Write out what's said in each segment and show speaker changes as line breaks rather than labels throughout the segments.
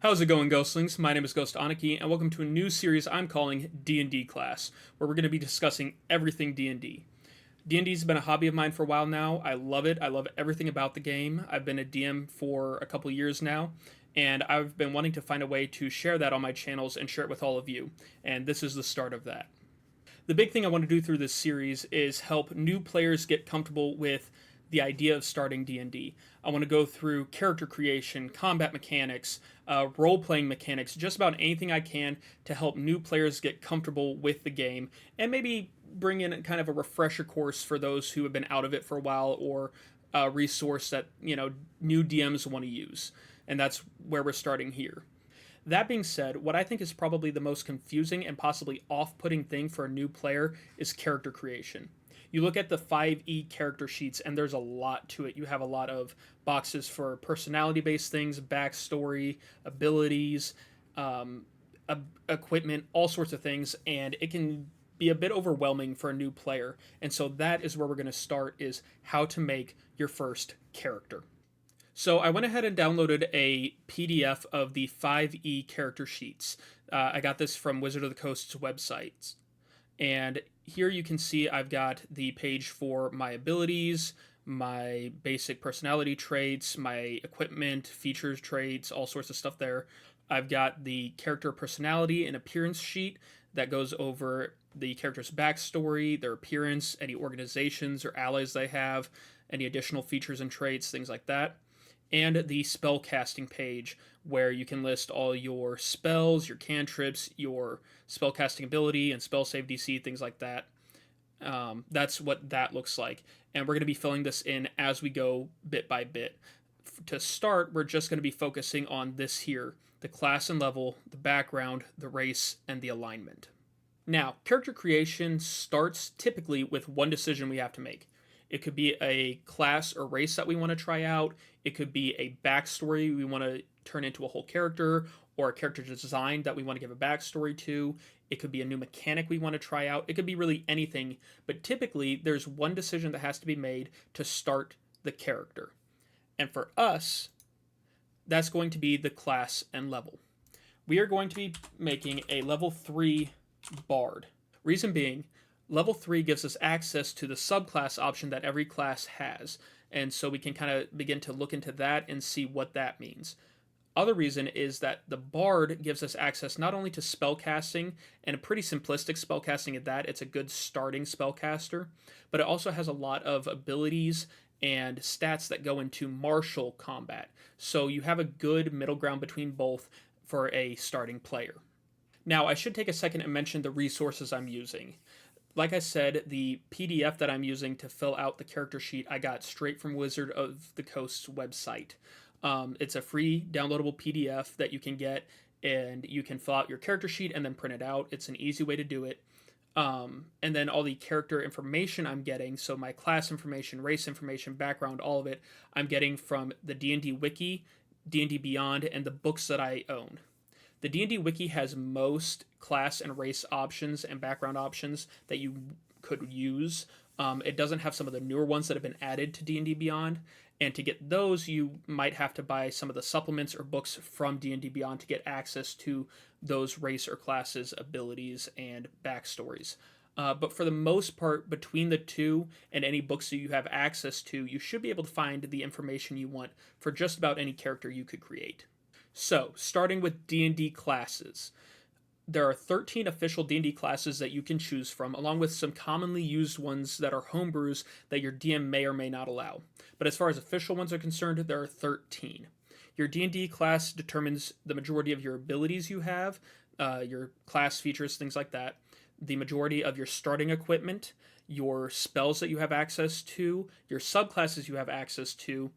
How's it going, Ghostlings? My name is Ghost Aniki, and welcome to a new series I'm calling D&D Class, where we're going to be discussing everything D&D. D&D's been a hobby of mine for a while now. I love it. I love everything about the game. I've been a DM for a couple years now, and I've been wanting to find a way to share that on my channels and share it with all of you, and this is the start of that. The big thing I want to do through this series is help new players get comfortable with the idea of starting D&D. I want to go through character creation, combat mechanics, role-playing mechanics, just about anything I can to help new players get comfortable with the game, and maybe bring in kind of a refresher course for those who have been out of it for a while, or a resource that new DMs want to use. And that's where we're starting here. That being said, what I think is probably the most confusing and possibly off-putting thing for a new player is character creation. You look at the 5e character sheets, and there's a lot to it. You have a lot of boxes for personality-based things, backstory, abilities, equipment, all sorts of things, and it can be a bit overwhelming for a new player. And so that is where we're going to start, is how to make your first character. So I went ahead and downloaded a PDF of the 5e character sheets. I got this from Wizard of the Coast's website. And here you can see I've got the page for my abilities, my basic personality traits, my equipment, features, traits, all sorts of stuff there. I've got the character personality and appearance sheet that goes over the character's backstory, their appearance, any organizations or allies they have, any additional features and traits, things like that. And the spell casting page, where you can list all your spells, your cantrips, your spell casting ability, and spell save DC, things like that. That's what that looks like. And we're going to be filling this in as we go bit by bit. To start, we're just going to be focusing on this here: the class and level, the background, the race, and the alignment. Now, character creation starts typically with one decision we have to make. It could be a class or race that we want to try out. It could be a backstory we want to turn into a whole character, or a character design that we want to give a backstory to. It could be a new mechanic we want to try out. It could be really anything, but typically there's one decision that has to be made to start the character. And for us, that's going to be the class and level. We are going to be making a level 3 bard. Reason being, level 3 gives us access to the subclass option that every class has, and so we can kind of begin to look into that and see what that means. Other reason is that the bard gives us access not only to spellcasting, and a pretty simplistic spellcasting at that, it's a good starting spellcaster, but it also has a lot of abilities and stats that go into martial combat, so you have a good middle ground between both for a starting player. Now, I should take a second and mention the resources I'm using. Like I said, the PDF that I'm using to fill out the character sheet I got straight from Wizard of the Coast's website. It's a free downloadable PDF that you can get, and you can fill out your character sheet and then print it out. It's an easy way to do it. And then all the character information I'm getting, so my class information, race information, background, all of it, I'm getting from the D&D Wiki, D&D Beyond, and the books that I own. The D&D Wiki has most class and race options and background options that you could use. It doesn't have some of the newer ones that have been added to D&D Beyond, and to get those, you might have to buy some of the supplements or books from D&D Beyond to get access to those race or classes, abilities, and backstories. But for the most part, between the two and any books that you have access to, you should be able to find the information you want for just about any character you could create. So, starting with D&D classes. There are 13 official D&D classes that you can choose from, along with some commonly used ones that are homebrews that your DM may or may not allow. But as far as official ones are concerned, there are 13. Your D&D class determines the majority of your abilities you have, your class features, things like that, the majority of your starting equipment, your spells that you have access to, your subclasses you have access to,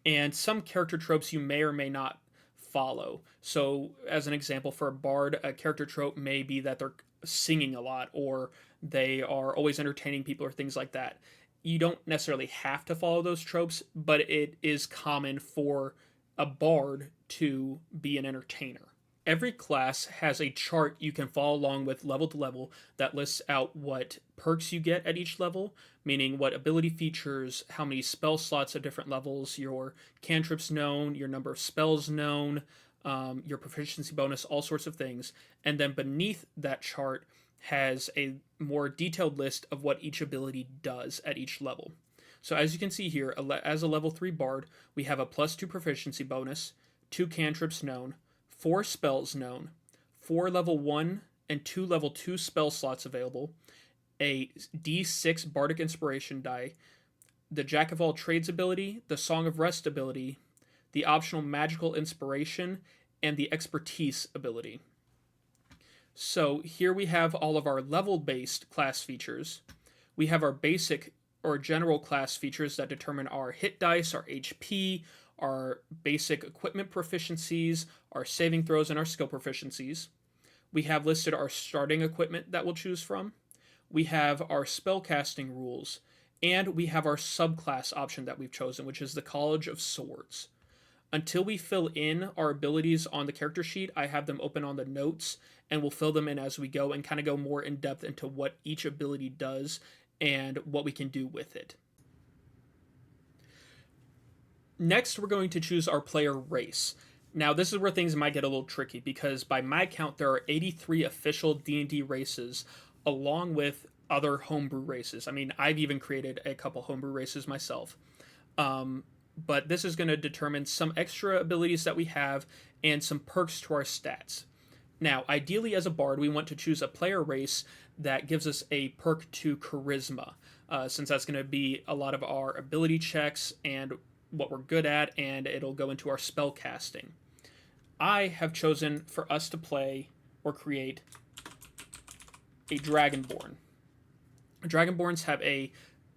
and some character tropes you may or may not follow. So, as an example, for a bard, a character trope may be that they're singing a lot, or they are always entertaining people, or things like that. You don't necessarily have to follow those tropes, but it is common for a bard to be an entertainer. Every class has a chart you can follow along with level to level that lists out what perks you get at each level, meaning what ability features, how many spell slots at different levels, your cantrips known, your number of spells known, your proficiency bonus, all sorts of things. And then beneath that chart has a more detailed list of what each ability does at each level. So as you can see here, as a level 3 bard, we have a +2 proficiency bonus, 2 cantrips known, 4 spells known, 4 level 1 and 2 level 2 spell slots available, a d6 bardic inspiration die, the Jack of all trades ability, the Song of Rest ability, the optional magical inspiration, and the expertise ability. So here we have all of our level-based class features. We have our basic or general class features that determine our hit dice, our HP, our basic equipment proficiencies, our saving throws, and our skill proficiencies. We have listed our starting equipment that we'll choose from. We have our spellcasting rules, and we have our subclass option that we've chosen, which is the College of Swords. Until we fill in our abilities on the character sheet, I have them open on the notes, and we'll fill them in as we go and kind of go more in depth into what each ability does and what we can do with it. Next, we're going to choose our player race. Now, this is where things might get a little tricky because by my count, there are 83 official D&D races along with other homebrew races. I mean, I've even created a couple homebrew races myself. But this is going to determine some extra abilities that we have and some perks to our stats. Now, ideally as a bard, we want to choose a player race that gives us a perk to charisma, since that's going to be a lot of our ability checks and what we're good at, and it'll go into our spell casting. I have chosen for us to play or create a Dragonborn. Dragonborns have a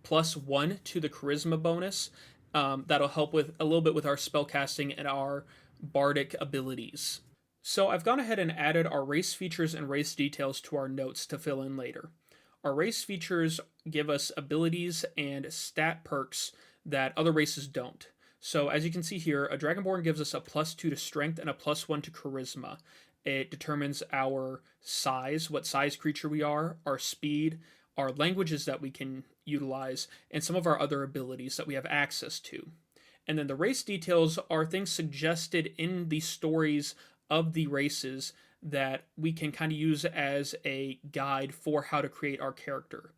+1 to the charisma bonus. That'll help with a little bit with our spellcasting and our bardic abilities. So I've gone ahead and added our race features and race details to our notes to fill in later. Our race features give us abilities and stat perks that other races don't. So as you can see here, a Dragonborn gives us a +2 to strength and a +1 to charisma. It determines our size, what size creature we are, our speed, our languages that we can utilize, and some of our other abilities that we have access to. And then the race details are things suggested in the stories of the races that we can kind of use as a guide for how to create our character.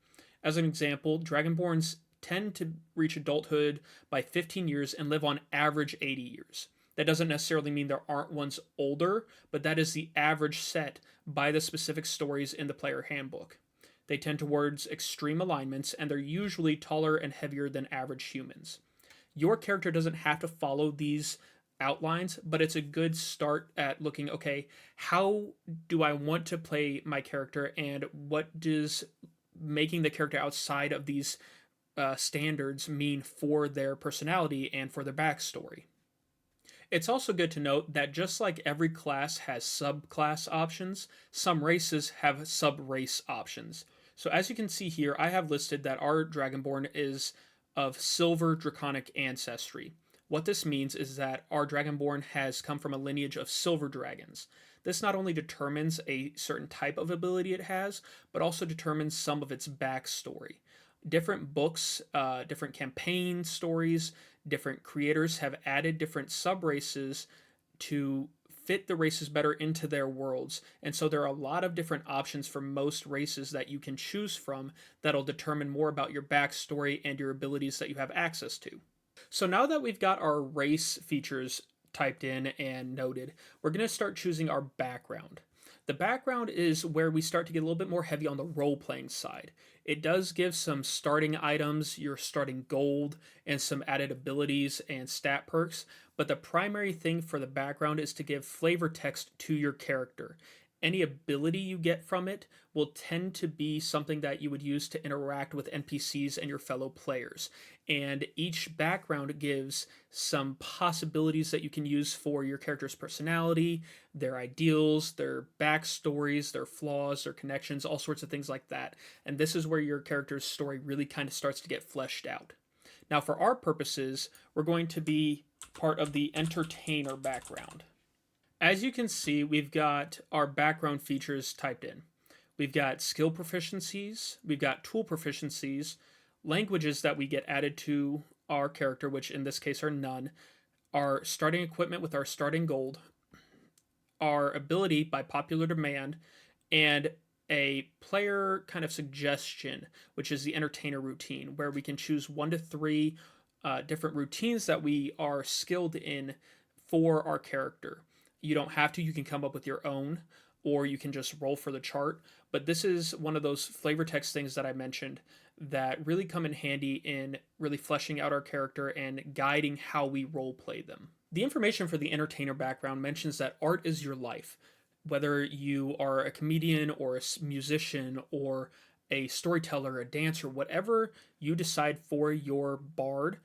As an example, Dragonborns tend to reach adulthood by 15 years and live on average 80 years. That doesn't necessarily mean there aren't ones older, but that is the average set by the specific stories in the player handbook. They tend towards extreme alignments, and they're usually taller and heavier than average humans. Your character doesn't have to follow these outlines, but it's a good start at looking, okay, how do I want to play my character, and what does making the character outside of these standards mean for their personality and for their backstory. It's also good to note that just like every class has subclass options, some races have sub-race options. So as you can see here, I have listed that our Dragonborn is of Silver Draconic ancestry. What this means is that our Dragonborn has come from a lineage of silver dragons. This not only determines a certain type of ability it has, but also determines some of its backstory. Different books, different campaign stories, different creators have added different sub-races to fit the races better into their worlds. And so there are a lot of different options for most races that you can choose from that'll determine more about your backstory and your abilities that you have access to. So now that we've got our race features typed in and noted, we're going to start choosing our background. The background is where we start to get a little bit more heavy on the role-playing side. It does give some starting items, your starting gold, and some added abilities and stat perks, but the primary thing for the background is to give flavor text to your character. Any ability you get from it will tend to be something that you would use to interact with NPCs and your fellow players. And each background gives some possibilities that you can use for your character's personality, their ideals, their backstories, their flaws, their connections, all sorts of things like that. And this is where your character's story really kind of starts to get fleshed out. Now, for our purposes, we're going to be part of the entertainer background. As you can see, we've got our background features typed in. We've got skill proficiencies, we've got tool proficiencies, languages that we get added to our character, which in this case are none, our starting equipment with our starting gold, our ability by popular demand and a player kind of suggestion, which is the entertainer routine, where we can choose 1 to 3 different routines that we are skilled in for our character. You don't have to, you can come up with your own, or you can just roll for the chart. But this is one of those flavor text things that I mentioned that really come in handy in really fleshing out our character and guiding how we role play them. The information for the entertainer background mentions that art is your life. Whether you are a comedian or a musician or a storyteller, a dancer, whatever you decide for your bard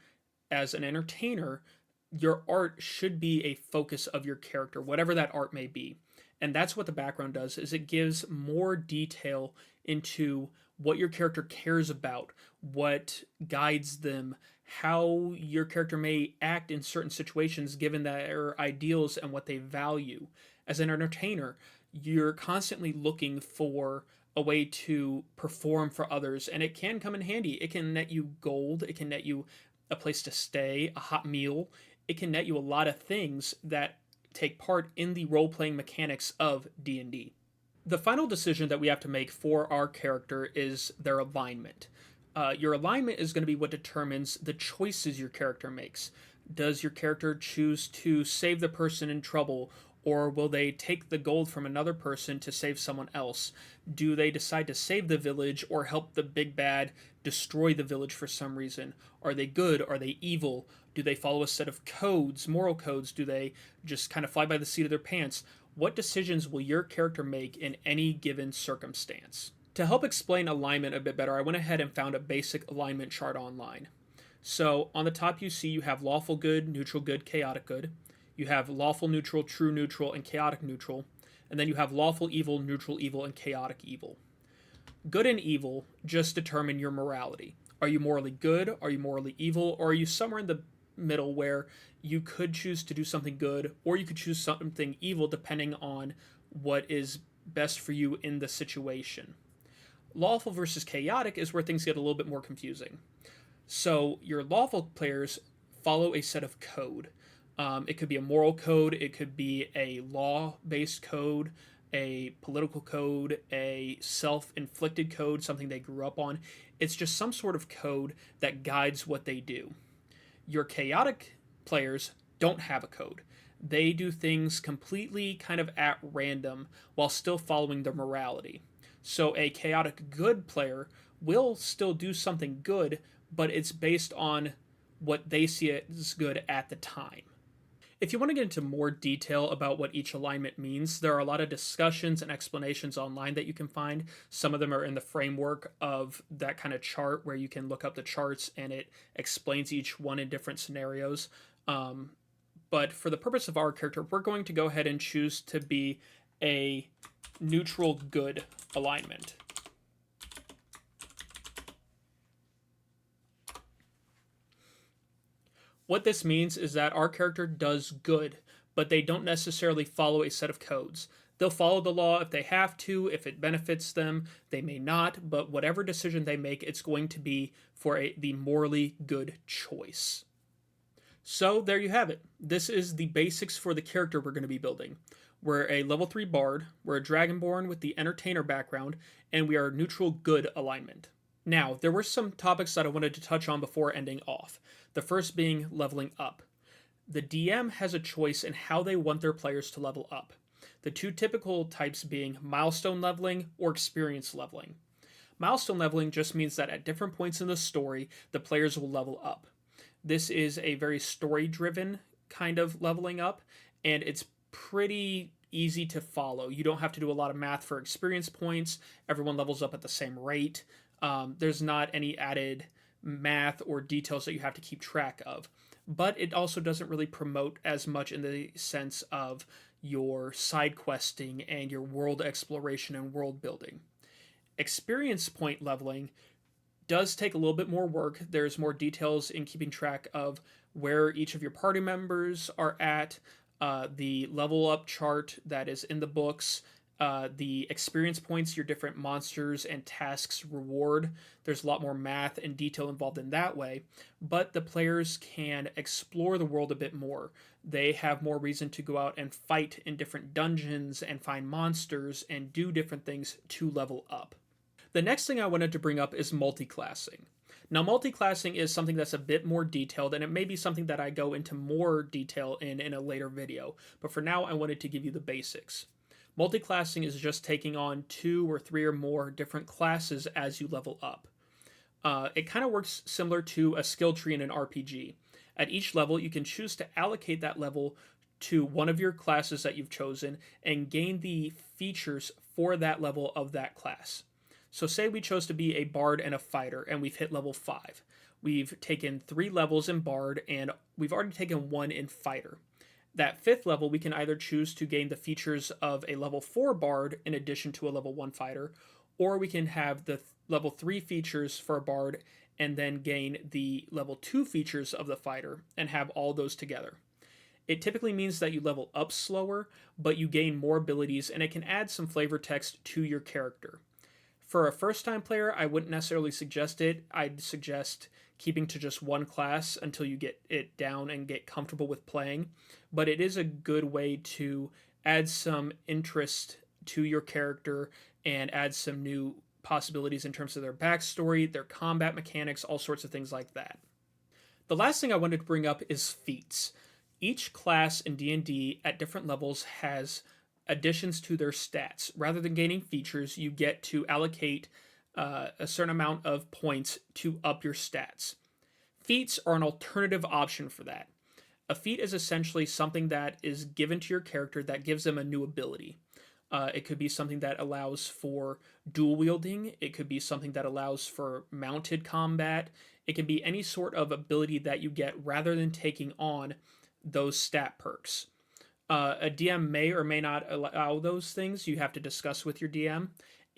as an entertainer, your art should be a focus of your character, whatever that art may be. And that's what the background does, is it gives more detail into what your character cares about, what guides them, how your character may act in certain situations given their ideals and what they value. As an entertainer, you're constantly looking for a way to perform for others, and it can come in handy. It can net you gold, it can net you a place to stay, a hot meal. It can net you a lot of things that take part in the role-playing mechanics of D&D. The final decision that we have to make for our character is their alignment. Your alignment is going to be what determines the choices your character makes. Does your character choose to save the person in trouble, or will they take the gold from another person to save someone else? Do they decide to save the village or help the big bad destroy the village for some reason? Are they good? Are they evil? Do they follow a set of codes, moral codes? Do they just kind of fly by the seat of their pants? What decisions will your character make in any given circumstance? To help explain alignment a bit better, I went ahead and found a basic alignment chart online. So on the top you see you have lawful good, neutral good, chaotic good. You have lawful neutral, true neutral, and chaotic neutral. And then you have lawful evil, neutral evil, and chaotic evil. Good and evil just determine your morality. Are you morally good? Are you morally evil? Or are you somewhere in the middle where you could choose to do something good or you could choose something evil depending on what is best for you in the situation? Lawful versus chaotic is where things get a little bit more confusing. So your lawful players follow a set of code. It could be a moral code, it could be a law-based code, a political code, a self-inflicted code, something they grew up on. It's just some sort of code that guides what they do. Your chaotic players don't have a code. They do things completely kind of at random while still following their morality. So a chaotic good player will still do something good, but it's based on what they see as good at the time. If you want to get into more detail about what each alignment means, there are a lot of discussions and explanations online that you can find. Some of them are in the framework of that kind of chart where you can look up the charts and it explains each one in different scenarios. But for the purpose of our character, we're going to go ahead and choose to be a neutral good alignment. What this means is that our character does good, but they don't necessarily follow a set of codes. They'll follow the law if they have to, if it benefits them. They may not, but whatever decision they make, it's going to be for the morally good choice. So there you have it. This is the basics for the character we're going to be building. We're a level 3 bard, we're a dragonborn with the entertainer background, and we are neutral good alignment. Now, there were some topics that I wanted to touch on before ending off. The first being leveling up. The DM has a choice in how they want their players to level up. The two typical types being milestone leveling or experience leveling. Milestone leveling just means that at different points in the story, the players will level up. This is a very story-driven kind of leveling up, and it's pretty easy to follow. You don't have to do a lot of math for experience points. Everyone levels up at the same rate. There's not any added math or details that you have to keep track of. But it also doesn't really promote as much in the sense of your side questing and your world exploration and world building. Experience point leveling does take a little bit more work. There's more details in keeping track of where each of your party members are at, the level up chart that is in the books, the experience points your different monsters and tasks reward. There's a lot more math and detail involved in that way, but the players can explore the world a bit more. They have more reason to go out and fight in different dungeons and find monsters and do different things to level up. The next thing I wanted to bring up is multi-classing. Now, multi-classing is something that's a bit more detailed, and it may be something that I go into more detail in a later video, but for now I wanted to give you the basics. Multi-classing is just taking on 2 or 3 or more different classes as you level up. It kind of works similar to a skill tree in an RPG. At each level, you can choose to allocate that level to one of your classes that you've chosen and gain the features for that level of that class. So say we chose to be a bard and a fighter, and we've hit level 5. We've taken 3 levels in bard, and we've already taken 1 in fighter. That 5th level, we can either choose to gain the features of a level 4 bard in addition to a level 1 fighter, or we can have the level 3 features for a bard and then gain the level 2 features of the fighter and have all those together. It typically means that you level up slower, but you gain more abilities, and it can add some flavor text to your character. For a first time player, I wouldn't necessarily suggest it. I'd suggest keeping to just one class until you get it down and get comfortable with playing. But it is a good way to add some interest to your character and add some new possibilities in terms of their backstory, their combat mechanics, all sorts of things like that. The last thing I wanted to bring up is feats. Each class in D&D at different levels has additions to their stats. Rather than gaining features, you get to allocate a certain amount of points to up your stats. Feats are an alternative option for that. A feat is essentially something that is given to your character that gives them a new ability. It could be something that allows for dual wielding. It could be something that allows for mounted combat. It can be any sort of ability that you get rather than taking on those stat perks. A DM may or may not allow those things. You have to discuss with your DM.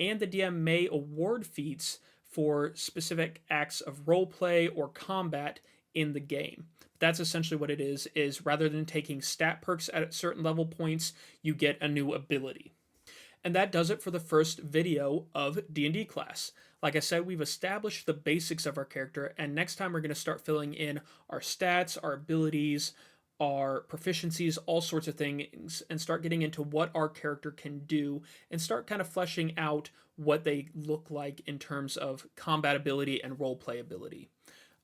And the DM may award feats for specific acts of roleplay or combat in the game. That's essentially what it is rather than taking stat perks at certain level points, you get a new ability. And that does it for the first video of D&D class. Like I said, we've established the basics of our character, and next time we're going to start filling in our stats, our abilities, our proficiencies, all sorts of things, and start getting into what our character can do and start kind of fleshing out what they look like in terms of combat ability and roleplay ability.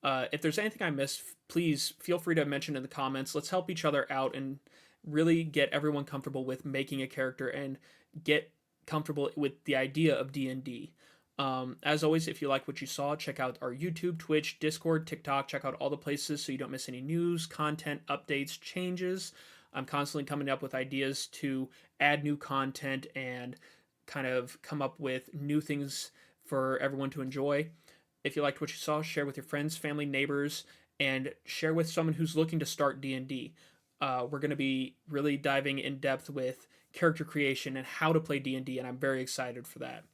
If there's anything I missed, please feel free to mention in the comments. Let's help each other out and really get everyone comfortable with making a character and get comfortable with the idea of D&D. As always, if you like what you saw, check out our YouTube, Twitch, Discord, TikTok. Check out all the places so you don't miss any news, content, updates, changes. I'm constantly coming up with ideas to add new content and kind of come up with new things for everyone to enjoy. If you liked what you saw, share with your friends, family, neighbors, and share with someone who's looking to start D&D. We're going to be really diving in depth with character creation and how to play D&D, and I'm very excited for that.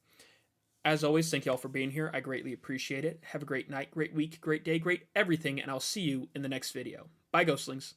As always, thank you all for being here. I greatly appreciate it. Have a great night, great week, great day, great everything, and I'll see you in the next video. Bye, Ghostlings.